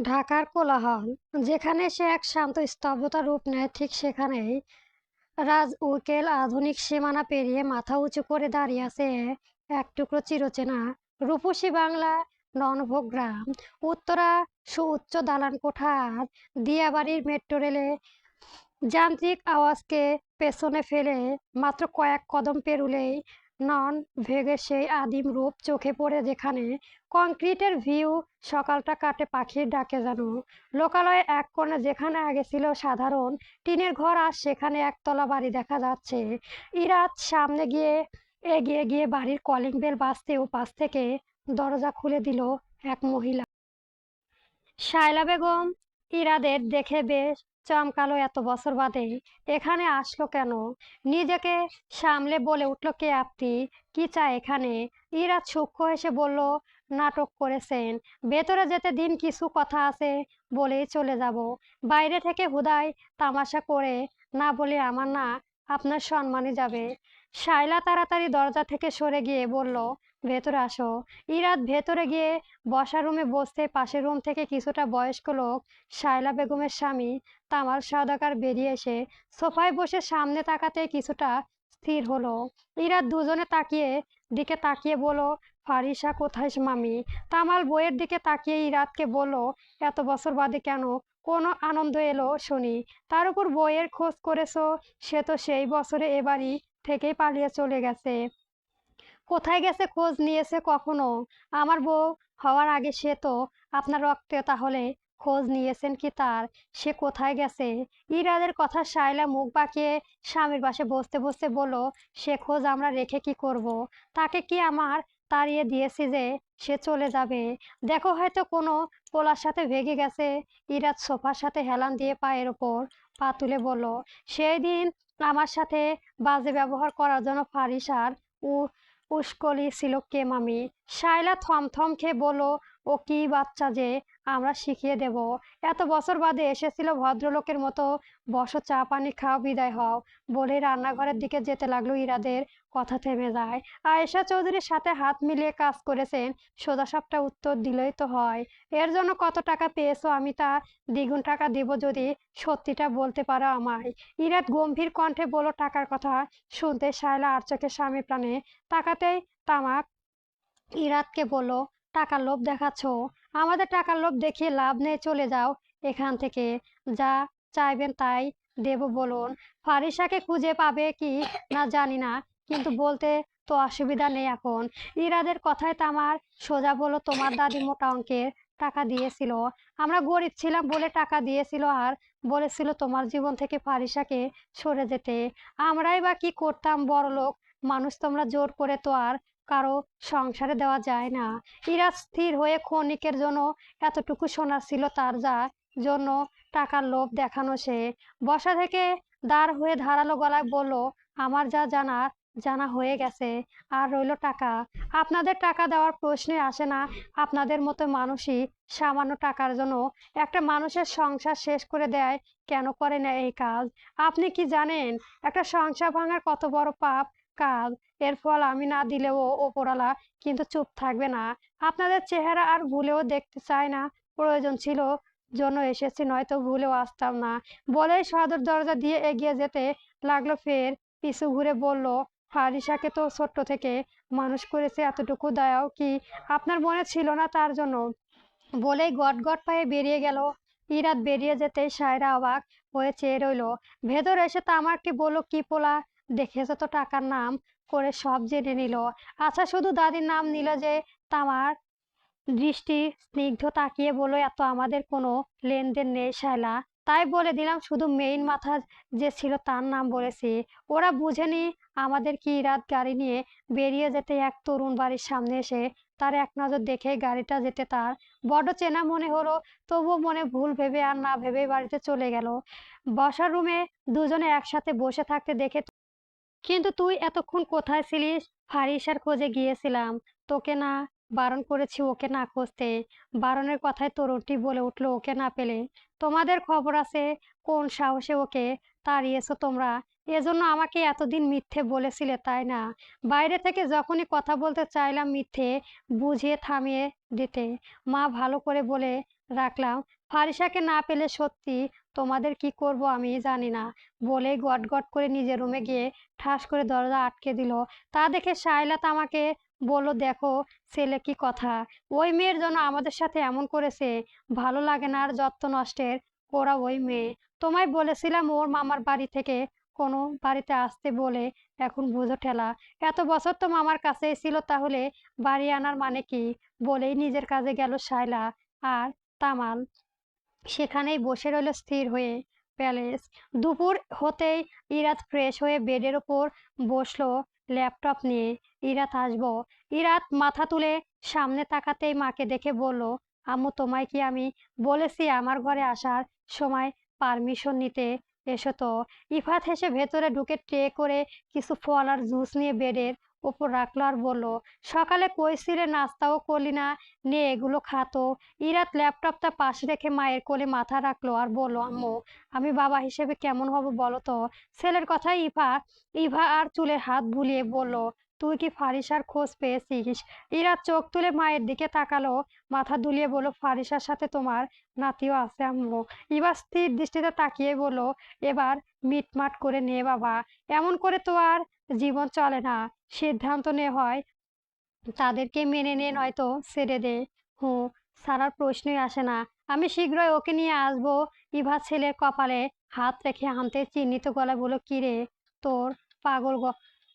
ঢাকার কোলাহল, যেখানে সে এক শান্ত স্তব্ধতার রূপ নেয়, ঠিক সেখানেই রাজ উকেল আধুনিক সীমানা পেরিয়ে মাথা উঁচু করে দাঁড়িয়ে আছে এক টুকরো চিরচেনা রূপসী বাংলা ননভোগ গ্রাম। উত্তরা সুউচ্চ দালান কোঠার দিয়াবাড়ির মেট্রো রেলে যান্ত্রিক আওয়াজকে পেছনে ফেলে মাত্র কয়েক কদম পেরুলেই নন ভেগে সেই আদিম রূপ চোখে পড়ে, যেখানে কংক্রিটের ভিউ সকালটা কাটে পাখির ডাকে যেন। লোকালয়ে এক কোণে যেখানে আগে ছিল সাধারণ টিনের ঘর, আর সেখানে একতলা বাড়ি দেখা যাচ্ছে। ইরাত সামনে গিয়ে এগিয়ে গিয়ে বাড়ির কলিং বেল বাজতেও পাশ থেকে দরজা খুলে দিল এক মহিলা। শায়লা বেগম। ইরাদের দেখে বেশ চমকালো, এত বছর বাদে এখানে আসলো কেন? নিজেকে সামলে বলে উঠল, কে আপনি? কি চাই এখানে? ইরাদ সূক্ষ্ম হেসে বলল, নাটক করেছেন, ভেতরে যেতে দিন, কিছু কথা আছে, বলেই চলে যাব। বাইরে থেকে হুদাই তামাশা করে না বলে আমার না আপনার সম্মানই যাবে। শায়লা তাড়াতাড়ি দরজা থেকে সরে গিয়ে বলল, ভেতরে আসো। ইরাদ ভেতরে গিয়ে বসার রুমে বসতে পাশের রুম থেকে কিছুটা বয়স্ক লোক, শায়লা বেগমের স্বামী তামাল সওদাগর, বেরিয়ে এসে সোফায় বসে সামনে তাকাতে কিছুটা স্থির হলো। ইরাদ দুজনে দিকে তাকিয়ে বলো, ফারিসা কোথায় মামি? তামাল বইয়ের দিকে তাকিয়ে ইরাদকে বলল, এত বছর বাদে কেন কোনো আনন্দ এলো শুনি? তার উপর বইয়ের খোঁজ করেছো? সে তো সেই বছরে এ বাড়ি থেকেই পালিয়ে চলে গেছে। কোথায় গেছে খোঁজ নিয়েছে কখনো? আমার বউ হওয়ার আগে সে তো আপনার রক্তে, তাহলে খোঁজ নিয়েছেন কি তার? সে কোথায় গেছে? ইরাদের কথা শায়লা মুখ বাঁকিয়ে স্বামীর পাশে বসতে বসতে বলল, সে খোঁজ আমরা রেখে কি করব? তাকে কি আমার তাড়িয়ে দিয়েছি যে সে চলে যাবে? দেখো, হয়তো কোনো পোলার সাথে ভেগে গেছে। ইরাদ সোফার সাথে হেলান দিয়ে পায়ের ওপর পা তুলে বলল, সেই দিন আমার সাথে বাজে ব্যবহার করার জন্য ফারিসার ও উস্কলি ছিল কে মামি? শায়লা থমথম খেয়ে বলল, ও কি বাচ্চা যে আমরা শিখিয়ে দেব? এত বছর বাদে এসেছিল ভদ্রলোকের মতো, বসো, চা পানি খাও, বিদায় হও। বলে রান্নাঘরের দিকে যেতে লাগলো। ইরাদের কথা থেমে যায়। আয়েশা চৌধুরীর সাথে হাত মিলিয়ে কাজ করেছেন, সোজাসাপটা উত্তর দিলেই তো হয়। এর জন্য কত টাকা পেয়েছো? আমি তা দ্বিগুণ টাকা দেব যদি সত্যিটা বলতে পারো আমায়। ইরাদ গম্ভীর কণ্ঠে বলল, টাকার কথা শুনতে শায়লা আর চোখে স্বামী প্রাণে তাকাতেই তামাক ইরাদকে বলল, টাকার লোভ দেখাচ্ছ? আমাদের টাকার লোভ দেখিয়ে লাভ নেই, চলে যাও এখান থেকে। যা চাইবেন তাই দেব বলুন। ফারিসাকে খুঁজে পাবে কি না জানি না, কিন্তু বলতে তো অসুবিধা নেই এখন। ইরাদের কথায় তামার সোজা বলল, তোমার দাদি মোটা অঙ্কের টাকা দিয়েছিল, আমরা গরিব ছিলাম বলে টাকা দিয়েছিল, আর বলেছিল তোমার জীবন থেকে ফারিসাকে সরে যেতে। আমরাই বা কি করতাম, বড়লোক মানুষ তোমরা, জোর করে তো আর কারো সংসারে দেওয়া যায় না। ইরাজ স্থির হয়ে ক্ষণিকের জন্য এতটুকু শোনার ছিল তার, যা জন্য টাকার লোভ দেখানো সে বসা থেকে দাঁড় হয়ে ধারালো গলায় বলল, আমার যা জানার জানা হয়ে গেছে, আর রইল টাকা। আপনাদের টাকা দেওয়ার প্রশ্নই আসে না। আপনাদের মতো মানুষই সামান্য টাকার জন্য একটা মানুষের সংসার শেষ করে দেয়। কেন করে না এই কাজ? আপনি কি জানেন একটা সংসার ভাঙার কত বড় পাপ কাজ? এর ফল আমি না দিলেও ওপরওয়ালা কিন্তু চুপ থাকবে না। আপনাদের চেহারা আর ভুলেও দেখতে চায় না। প্রয়োজন ছিল জন্য এসেছি, নয়তো ভুলেও আসতাম না। বলেই সদর দরজা দিয়ে এগিয়ে যেতে লাগলো। ফের পিছু ঘুরে বলল, ফারিসাকে তো ছোট্ট থেকে মানুষ করেছে, এতটুকু দয়াও কি আপনার মনে ছিল না তার জন্য? বলেই গট গট পায়ে বেরিয়ে গেল। ইরাত বেরিয়ে যেতেই সায়রা অবাক হয়ে চেয়ে রইল। ভেতর এসে তামাকটি বলল, কি পোলা, দেখেছে তো টাকার নাম করে সব জেনে নিল। আচ্ছা, শুধু দাদির নাম নিল যে? তামার দৃষ্টি স্নিগ্ধ তাকিয়ে বলল, এত আমাদের কোনো লেনদেন নেই শায়লা, তাই বলে দিলাম, শুধু মেইন মাথা যে ছিল তার নাম বলেছি। ওরা বুঝেনি আমাদের কি? রাত গাড়ি নিয়ে বেরিয়ে যেতে এক তরুণ বাড়ির সামনে এসে তার এক নজর দেখে গাড়িটা যেতে তার বড্ড চেনা মনে হলো। তবুও মনে ভুল ভেবে আর না ভেবে বাড়িতে চলে গেল। বসার রুমে দুজনে একসাথে বসে থাকতে দেখে, কিন্তু তুই এতক্ষণ কোথায় ছিলিস? ফারিসার খোঁজে গিয়েছিলাম, তোকে না বারণ করেছি ওকে না খুঁজতে? বারণের কথায় তরুণটি বলে উঠলো, ওকে না পেলে তোমাদের খবর আছে? কোন সাহসে ওকে তাড়িয়েছো তোমরা? এজন্য আমাকে এতদিন মিথ্যে বলেছিলে, তাই না? বাইরে থেকে যখনই কথা বলতে চাইলাম মিথ্যে বুঝিয়ে থামিয়ে দিতে। মা ভালো করে বলে রাখলাম। ফারিসাকে না পেলে সত্যি তোমাদের কি করব আমি জানি না, বলেই গটগট করে নিজের রুমে গিয়ে ঠাস করে দরজা আটকে দিল। তা দেখে শায়লাত আমাকে বলল, দেখো ছেলে কি কথা, ওই মেয়ের জন্য আমাদের সাথে এমন করেছে, ভালো লাগে না আর যত্ন নষ্টের। ওরা ওই মেয়ে, তোমায় বলেছিলাম ওর মামার বাড়ি থেকে কোনো বাড়িতে আসতে বলে, এখন বুঝো ঠেলা। এত বছর তো মামার কাছেই ছিল, তাহলে বাড়ি আনার মানে কি? বলেই নিজের কাজে গেল শায়লা। আর তামাল সেখানেই বসে রইল স্থির হয়ে। প্যালেস দুপুর হতেই ইরাত ফ্রেশ হয়ে বেডের ওপর বসলো ল্যাপটপ নিয়ে। ইরাত আসবো। ইরাত মাথা তুলে সামনে তাকাতেই মাকে দেখে বলল, আম্মু তোমায় কি আমি বলেছি আমার ঘরে আসার সময় পারমিশন নিতে? এসো তো। ইফাত হেসে ভেতরে ঢুকে ট্রে করে কিছু ফল আর জুস নিয়ে বেডের ওপর রাখলো আর বলল, সকালে কইছিলে নাস্তাও করলি না, নে এগুলো খাতো। ইরাত ল্যাপটপটা পাশে রেখে মায়ের কোলে মাথা রাখলো আর বলল, আম্মু আমি বাবা হিসেবে কেমন হব বলো তো? ছেলের কথায় ইভা ইভা আর চুলে হাত বুলিয়ে বলল, তুই কি ফারিসার খোঁজ পেয়েছিস? ইরাত চোখ তুলে মায়ের দিকে তাকালো, মাথা দুলিয়ে বলল, ফারিসার সাথে তোমার নাতিও আছে আম্মু। ইভা স্থির দৃষ্টিতে তাকিয়ে বলল, এবার মিটমাট করে নে বাবা, এমন করে তো আর জীবন চলে না। সিদ্ধান্ত নে হয় তাদেরকে মেনে নে, নয়তো ছেড়ে দে। হুঁ, ছাড়ার প্রশ্নই আসে না। আমি শীঘ্রই ওকে নিয়ে আসবো। ইভা ছেলের কপালে হাত রেখে আনতে চিহ্নিত গলায় বলল, কি রে তোর পাগল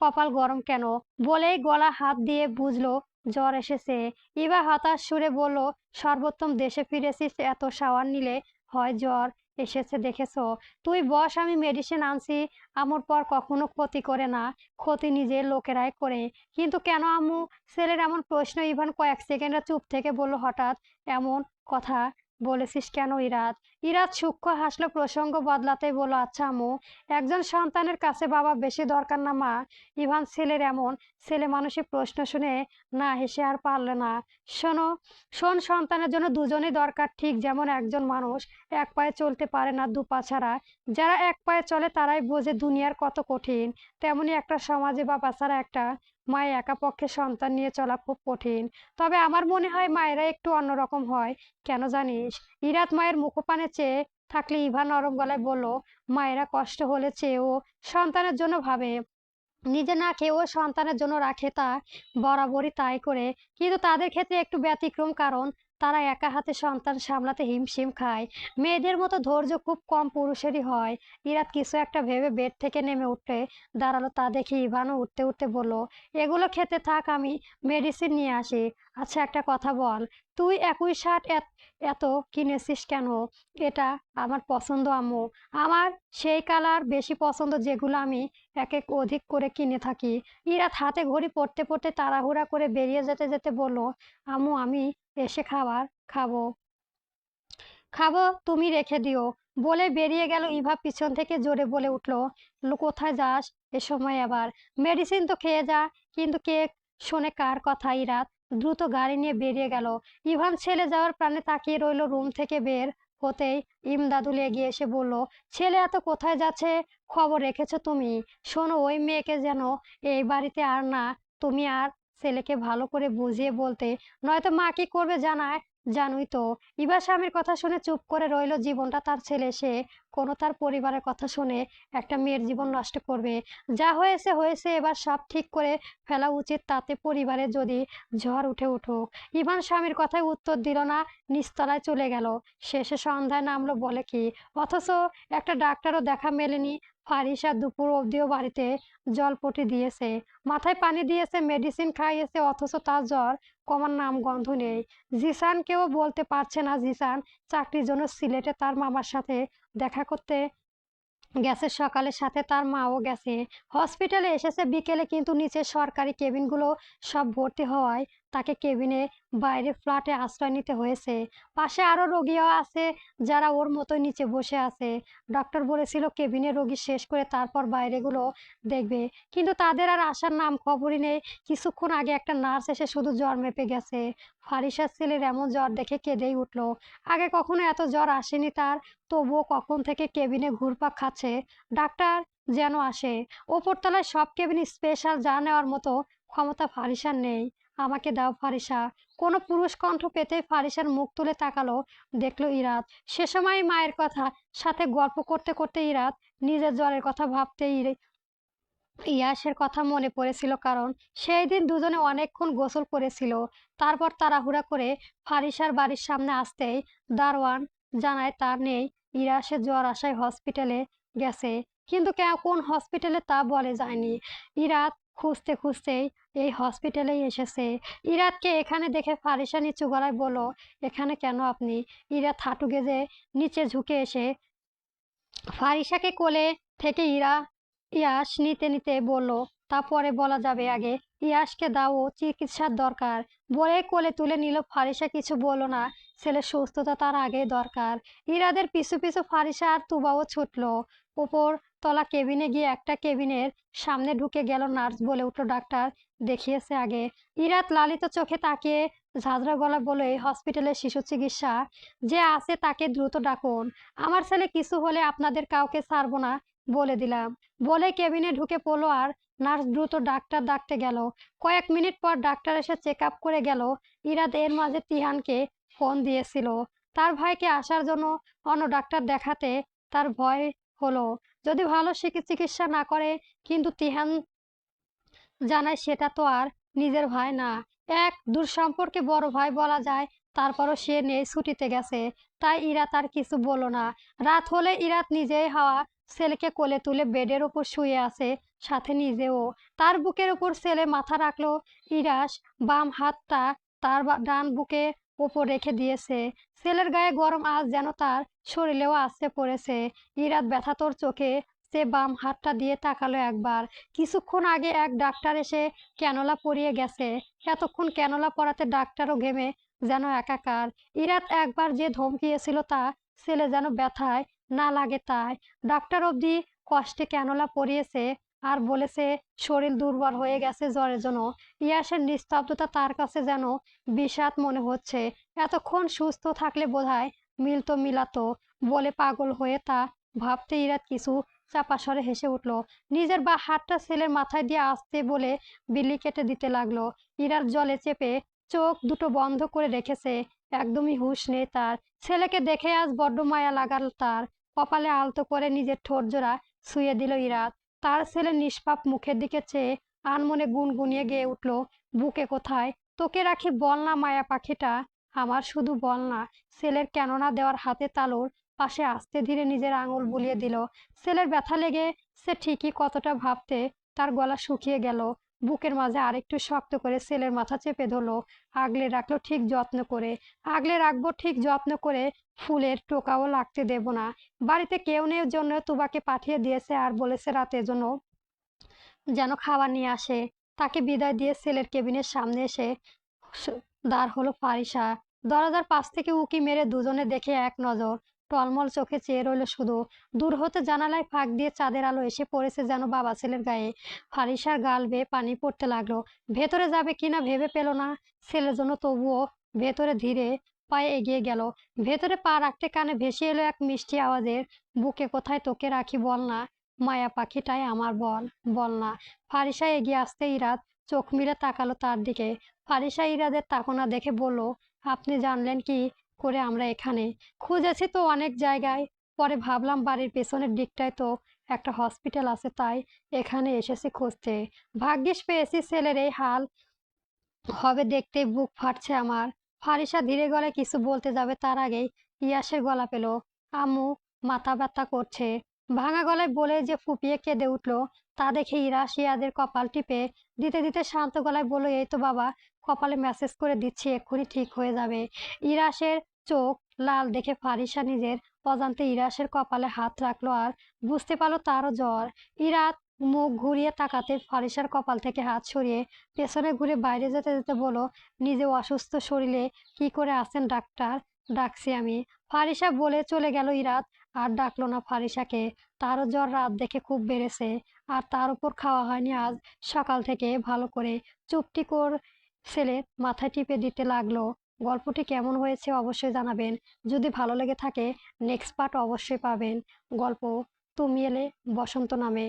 কপাল গরম কেন? বলেই গলা হাত দিয়ে বুঝলো জ্বর এসেছে। ইভা হতাশ সুরে বলল, সর্বোত্তম দেশে ফিরেছিস, এত শাওয়ার নিলে হয় জ্বর এসেছে দেখেছো? তুই বস, আমি মেডিসিন আনছি। আমুর পর কখনো ক্ষতি করে না, ক্ষতি নিজের লোকেরাই করে। কিন্তু কেন আম্মু? ছেলের এমন প্রশ্ন ইভান কয়েক সেকেন্ডে চুপ থেকে বলল, হঠাৎ এমন কথা বলেছিস কেন ইরাত? ইরাত সূক্ষ্ম হাসলো প্রসঙ্গ বদলাতেই বলল, আচ্ছা আম্মু, একজন সন্তানের কাছে বাবা বেশি দরকার না মা? ইভান ছেলের এমন ছেলে মানুষের প্রশ্ন শুনে না হেসে আর পারল না। শোনো, শোন, সন্তানের জন্য দুজনেই দরকার, ঠিক যেমন একজন মানুষ এক পায়ে চলতে পারে না দু পা ছাড়া। যারা এক পায়ে চলে তারাই বোঝে দুনিয়ার কত কঠিন। তেমনি একটা সমাজে বাবা ছাড়া একটা মায়ের একা পক্ষে সন্তান নিয়ে চলা খুব কঠিন। তবে আমার মনে হয় মায়েরা একটু অন্যরকম হয়। কেন জানিস? ইরাত মায়ের মুখপানে চেয়ে থাকলে ইভা নরম গলায় বলল, মায়েরা কষ্ট হলে চেয়েও সন্তানের জন্য ভাবে, নিজে না খেয়েও সন্তানের জন্য রাখে, তা বরাবরই তাই করে। কিন্তু তাদের ক্ষেত্রে একটু ব্যতিক্রম, কারণ তারা একা হাতে সন্তান সামলাতে হিমশিম খায়। মেয়েদের মতো ধৈর্য খুব কম পুরুষেরই হয়। ইরাত কিছু একটা ভেবে বেড থেকে নেমে উঠে দাঁড়ালো, তা দেখে ইভানও উঠতে উঠতে বলল, এগুলো খেতে থাক, আমি মেডিসিন নিয়ে আসি। আচ্ছা একটা কথা বল, তুই একই শার্ট এত কিনেছিস কেন? এটা আমার পছন্দ আম্মু, আমার সেই কালার বেশি পছন্দ যেগুলো আমি এক এক অধিক করে কিনে থাকি। ইরাত হাতে ঘড়ি পড়তে পড়তে তাড়াহুড়া করে বেরিয়ে যেতে যেতে বলল, আম্মু আমি এসে খাবার খাবো, খাবো তুমি রেখে দিও। বলে বেরিয়ে গেল। ইভা পিছন থেকে জোরে বলে উঠল, কোথায় যাস এ সময় আবার? মেডিসিন তো খেয়ে যা। কিন্তু কে শোনে কার কথা? ইরাত দ্রুত গাড়ি নিয়ে বেরিয়ে গেল। ইভান ছেলে যাওয়ার প্রাণে তাকিয়ে রইল। রুম থেকে বের হতেই ইমদাদুল এগিয়ে এসে বলল, ছেলে এত কোথায় যাচ্ছে? খবর রেখেছো তুমি? শোনো, ওই মেয়েকে যেন এই বাড়িতে আর না, তুমি আর ছেলেকে ভালো করে বুঝিয়ে বলতে, নয়তো মা কি করবে জানায়, জানোই তো। ইভা স্বামীর কথা শুনে চুপ করে রইল। জীবনটা তার ছেলে, সে কোনো তার পরিবারের কথা শুনে একটা মেয়ের জীবন নষ্ট করবে? যা হয়েছে হয়েছে, এবার সব ঠিক করে ফেলা উচিত, তাতে পরিবারে যদি ঝড় উঠে উঠুক। ইভান স্বামীর কথায় উত্তর দিল না, নিচতলায় চলে গেল। শেষে সন্ধ্যায় নামলো বলে কি, অথচ একটা ডাক্তারও দেখা মেলেনি। ফারিসা দুপুর অবধিও বাড়িতে জলপটি দিয়েছে, মাথায় পানি দিয়েছে, মেডিসিন খাইয়েছে, অথচ তার জ্বর কমার নাম গন্ধ নেই। জিসানকেও বলতে পারছে না। জিসান চাকরির জন্য সিলেটে তার মামার সাথে দেখা করতে গেছে সকালে, সাথে তার মাও গেছে। হসপিটালে এসেছে বিকেলে, কিন্তু নিচে সরকারি কেবিনগুলো সব ভর্তি হওয়ায় তাকে কেবিনে বাইরে ফ্ল্যাটে আশ্রয় নিতে হয়েছে। পাশে আরো রোগীও আছে যারা ওর মতোই নিচে বসে আছে। ডক্টর বলেছিল কেবিনে রোগী শেষ করে তারপর বাইরেগুলো দেখবে, কিন্তু তাদের আর আসার নাম খবরই নেই। কিছুক্ষণ আগে একটা নার্স এসে শুধু জ্বর মেপে গেছে। ফারিসার ছেলের এমন জ্বর দেখে কেঁদেই উঠলো। আগে কখনো এত জ্বর আসেনি তার, তবুও কখন থেকে কেবিনে ঘুরপাক খাচ্ছে। ডাক্তার যেন আসে। ওপরতলায় সব কেবিন স্পেশাল, যা নেওয়ার মতো ক্ষমতা ফারিসার নেই। আমাকে দাও ফারিসা। কোনো পুরুষ কণ্ঠ পেতে ফারিসার মুখ তুলে তাকালো, দেখলো ইরাত। সে সময় মায়ের কথা সাথে গল্প করতে করতে ইরাত নিজের জ্বরের কথা ভাবতে ইয়াসের কথা মনে পড়েছিল, কারণ সেই দিন দুজনে অনেকক্ষণ গোসল করেছিল। তারপর তাড়াহুড়া করে ফারিসার বাড়ির সামনে আসতেই দারোয়ান জানায় তার নেই। ইয়াসের জ্বর আসায় হসপিটালে গেছে, কিন্তু কোন হসপিটালে তা বলে যায়নি। ইরাত খুঁজতে খুঁজতেই এই হসপিটালেই এসেছে। ইরাতকে এখানে দেখে ফারিসা নিচু গলায় বলল, এখানে কেন আপনি? ইরাত হাঁটু গেজে নিচে ঝুঁকে এসে ফারিসাকে কোলে থেকে ইয়াস নিতে নিতে বলল, তা পরে বলা যাবে, আগে ইয়াসকে দাও, ও চিকিৎসার দরকার। বলে কোলে তুলে নিল। ফারিসা কিছু বলল না, ছেলের সুস্থতা তার আগে দরকার। ইরাদের পিছু পিছু ফারিসা আর তুবাও ছুটল। উপর তলা কেবিনে গিয়ে একটা কেবিনের সামনে ঢুকে গেল। নার্স বলে উঠল, ডাক্তার দেখিয়েছে আগে? ইরাত লালিত চোখে তাকিয়ে ঝাঁঝরা গলা বলে, এই হসপিটালে শিশু চিকিৎসা যে আছে তাকে দ্রুত ডাকুন। আমার ছেলে কিছু হলে আপনাদের কাউকে ছাড়বো না বলে দিলাম। বলে কেবিনে ঢুকে পড়লো আর নার্স দ্রুত ডাক্তার ডাকতে গেল। কয়েক মিনিট পর ডাক্তার এসে চেক আপ করে গেল। ইরাদ এর মাঝে তিহানকে ফোন দিয়েছিল তার ভাইকে আসার জন্য অন্য ডাক্তার দেখাতে। তার ভয় হলো যদি ভালো চিকিৎসা না করে, কিন্তু তিহান জানায় সেটা তো আর নিজের ভাই না, এক দূর সম্পর্কে বড় ভাই বলা যায়। তারপরও সে নেই, ছুটিতে গেছে। তাই ইরাত আর কিছু বলল না। রাত হলে ইরাত নিজেই হাওয়া ছেলেকে কোলে তুলে বেডের উপর শুয়ে আছে, সাথে নিজেও। তার বুকের উপর ছেলে মাথা রাখলো। ইরাস বাম হাতটা তার ডান বুকে উপর রেখে দিয়েছে। ছেলের গায়ে গরম আজ যেন তার শরীরেও আছড়ে পড়েছে। ইরাত ব্যথাতর চোখে সে বাম হাতটা দিয়ে তাকালো একবার। কিছুক্ষণ আগে এক ডাক্তার এসে ক্যানোলা পরিয়ে গেছে। এতক্ষণ ক্যানোলা পরাতে ডাক্তারও ঘেমে যেন একাকার। ইরাত একবার যে ধমকিয়েছিল তা ছেলে যেন ব্যথায় না লাগে, তাই ডাক্তার অবধি কষ্টে ক্যানোলা পরিয়েছে আর বলেছে শরীর দুর্বল হয়ে গেছে জ্বরের জন্য। ইয়াসের নিস্তব্ধতা তার কাছে যেন বিষাদ মনে হচ্ছে। এতক্ষণ সুস্থ থাকলে বোধহয় মিলাতো বলে পাগল হয়ে তা ভাবতে ইরাত কিছু চাপা স্বরে হেসে উঠল। নিজের বা হাতটা ছেলের মাথায় দিয়ে আসতে বলে বিলি কেটে দিতে লাগলো। ইরার জলে চেপে চোখ দুটো বন্ধ করে রেখেছে। একদমই হুঁশ নেই তার। ছেলেকে দেখে আজ বড্ড মায়া লাগাল তার। কপালে আলতো করে নিজের ঠোঁট জোড়া ছুঁয়ে দিল ইরাত। তার ছেলের নিষ্পাপ মুখের দিকে চেয়ে আনমনে গুনগুনিয়ে গেয়ে উঠল, বুকে কোথায় তোকে রাখি বল না মায়া পাখিটা আমার, শুধু বল না। ছেলের কেননা দেওয়ার হাতে তালুর পাশে আস্তে ধীরে নিজের আঙুল বুলিয়ে দিল। ছেলের ব্যথা লেগে সে ঠিকই কতটা ভাবতে তার গলা শুকিয়ে গেল। বুকের মাঝে আরেকটু শক্ত করে ছেলের মাথা চেপে ধরলো। আগলে রাখলো ঠিক যত্ন করে। আগলে রাখবো ঠিক যত্ন করে, ফুলের টোকাও লাগতে দেব না। বাড়িতে কেউ নেই জন্য তুবাকে পাঠিয়ে দিয়েছে আর বলেছে রাতের জন্য যেন খাবার নিয়ে আসে। তাকে বিদায় দিয়ে ছেলের কেবিনের সামনে এসে দাঁড় হলো ফারিসা। দরজার পাশ থেকে উকি মেরে দুজনে দেখে এক নজর টলমল চোখে চেয়ে রইল শুধু। দূর হতে জানালায় ফাঁক দিয়ে চাঁদের আলো এসে পড়েছে যেন বাবা ছেলের গায়ে। ফারিসার গাল বেয়ে পানি পড়তে লাগলো। ভেতরে যাবে কিনা ভেবে পেল না ছেলের জন্য, তবুও ভেতরে ধীরে পায়ে এগিয়ে গেল। ভেতরে পা রাখতে কানে ভেসে এলো এক মিষ্টি আওয়াজের, বুকে কোথায় তোকে রাখি বল না মায়া পাখিটাই আমার, বল বল না। ফারিসা এগিয়ে আসতে ইরাত চোখ মিলে তাকালো তার দিকে। ফারিসা ইরাদের তাকানা দেখে বলল, আপনি জানলেন কি করে আমরা এখানে? খুঁজেছি তো অনেক জায়গায়, পরে ভাবলাম বাড়ির পেছনের দিকটায় তো একটা হসপিটাল আছে, তাই এখানে এসেছি খুঁজতে। ভাগ্যিস পেয়েছি। ছেলের এই হাল হবে দেখতেই বুক ফাটছে আমার। ফারিসা ধীরে গলায় কিছু বলতে যাবে তার আগেই ইয়াসের গলা পেল, আম্মু মাথা ব্যথা করছে। ভাঙা গলায় বলে যে ফুপিয়ে কেঁদে উঠলো। তা দেখে ইরাস ইয়াদের কপাল টিপে দিতে দিতে শান্ত গলায় বলল, এই তো বাবা কপালে মেসেজ করে দিচ্ছি, এক্ষুনি ঠিক হয়ে যাবে। ইরাসের চোখ লাল দেখে ফারিসা নিজের অজান্তে ইরাসের কপালে হাত রাখলো আর বুঝতে পারলো তারও জ্বর। ইরাত মুখ ঘুরিয়ে তাকাতে ফারিসার কপাল থেকে হাত সরিয়ে পেছনে ঘুরে বাইরে যেতে যেতে বলো, নিজে অসুস্থ শরীরে কি করে আছেন ডাক্তার? ডাকছি আমি। ফারিসা বলে চলে গেল ইরাত। আর ডাকলো না ফারিসাকে। তারও জ্বর রাত দেখে খুব বেড়েছে, আর তার উপর খাওয়া হয়নি আজ সকাল থেকে ভালো করে। চুপটি করে ছেলে মাথায় টিপে দিতে লাগলো। গল্পটি কেমন হয়েছে অবশ্যই জানাবেন। যদি ভালো লেগে থাকে নেক্সট পার্ট অবশ্যই পাবেন। গল্প তুমি এলে বসন্ত নামে।